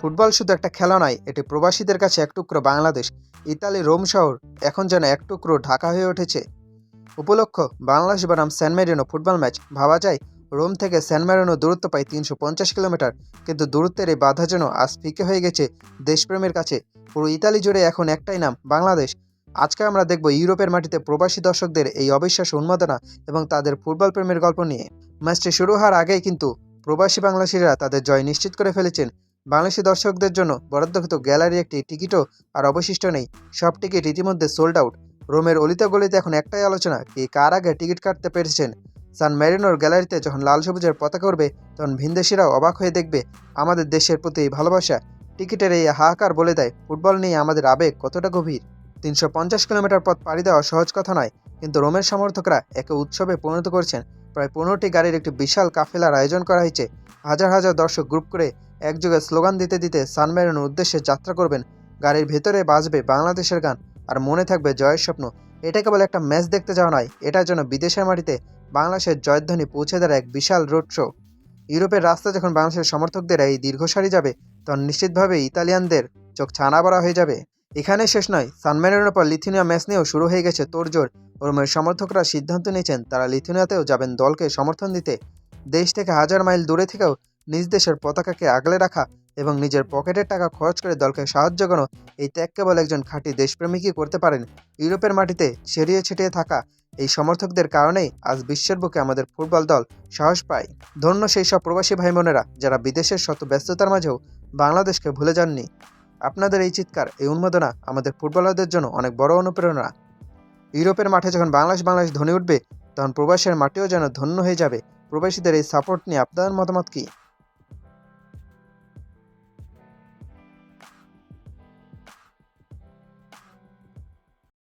Football শুধু একটা খেলা নয়, এটি প্রবাসীদের কাছে এক টুকরো বাংলাদেশ। ইতালি রোম শহর এখন যেন এক টুকরো ঢাকা হয়ে উঠেছে। উপলক্ষ বাংলাদেশ বনাম স্যান মেরিনো ফুটবল ম্যাচ। ভাবা যায় রোম থেকে স্যান মেরিনো দূরত্ব পায় ৩৫০ কিলোমিটার, কিন্তু দূরত্বের এই বাধা যেন আজ ফিকে হয়ে গেছে দেশপ্রেমের কাছে। পুরো ইতালি জুড়ে এখন একটাই নাম, বাংলাদেশ। আজকে আমরা দেখব ইউরোপের মাটিতে প্রবাসী দর্শকদের এই অবিশ্বাস্য উন্মাদনা এবং তাদের ফুটবল প্রেমের গল্প নিয়ে। ম্যাচটি শুরু হওয়ার আগেই কিন্তু প্রবাসী বাংলাদেশিরা তাদের জয় নিশ্চিত করে ফেলেছেন। বাংলাদেশি দর্শকদের জন্য বরাদ্দকৃত গ্যালারি একটি টিকিটও আর অবশিষ্ট নেই। সব টিকিট ইতিমধ্যে সোল্ড আউট। রোমের অলিতে গলিতে এখন একটাই আলোচনা, কে কার আগে টিকিট কাটতে পেরেছেন। সান মেরিনোর গ্যালারিতে যখন লাল সবুজের পতাকা উঠবে, তখন ভিনদেশিরাও অবাক হয়ে দেখবে আমাদের দেশের প্রতি এই ভালোবাসা। টিকিটের এই হাহাকার বলে দেয় ফুটবল নিয়ে আমাদের আবেগ কতটা গভীর। ৩৫০ কিলোমিটার পথ পাড়ি দেওয়া সহজ কথা নয়, কিন্তু রোমের সমর্থকরা একে উৎসবে পরিণত করেছেন। প্রায় ১৫টি গাড়ির একটি বিশাল কাফেলার আয়োজন করা হয়েছে। হাজার হাজার দর্শক গ্রুপ করে একযোগে স্লোগান দিতে দিতে সান মেরিনোর উদ্দেশ্যে যাত্রা করবেন। গাড়ির ভেতরে বাজবে বাংলাদেশের গান, আর মনে থাকবে জয়ের স্বপ্ন। এটা কেবল একটা ম্যাচ দেখতে যাওয়া নয়, এটা যেন বিদেশের মাটিতে বাংলাদেশের জয়ধ্বনি পৌঁছে দেওয়ার এক বিশাল রোড শো। ইউরোপের রাস্তা যখন বাংলাদেশের সমর্থকদের এই দীর্ঘ সারি যাবে, তখন নিশ্চিতভাবে ইতালিয়ানদের চোখ ছানা বড়া হয়ে যাবে। এখানে শেষ নয়, সান মেরিনোর পর লিথুনিয়া ম্যাচ নিয়েও শুরু হয়ে গেছে তোড়জোড়। রোমের সমর্থকরা সিদ্ধান্ত নিয়েছেন তারা লিথুনিয়াতেও যাবেন দলকে সমর্থন দিতে। দেশ থেকে হাজার মাইল দূরে থেকেও নিজ দেশের পতাকাকে আগলে রাখা এবং নিজের পকেটের টাকা খরচ করে দলকে সাহায্য করানো, এই ত্যাগ কেবল একজন খাঁটি দেশপ্রেমিকই করতে পারেন। ইউরোপের মাটিতে ছড়িয়ে ছিটিয়ে থাকা এই সমর্থকদের কারণেই আজ বিশ্বের বুকে আমাদের ফুটবল দল সাহস পায়। ধন্য সেই সব প্রবাসী ভাই বোনেরা যারা বিদেশের শত ব্যস্ততার মাঝেও বাংলাদেশকে ভুলে যাননি। আপনাদের এই চিৎকার, এই উন্মাদনা আমাদের ফুটবলারদের জন্য অনেক বড় অনুপ্রেরণা। ইউরোপের মাঠে যখন বাংলাদেশ ধ্বনি উঠবে, তখন প্রবাসের মাটিও যেন ধন্য হয়ে যাবে। প্রবাসীদের এই সাপোর্ট নিয়ে আপনার মতামত কী?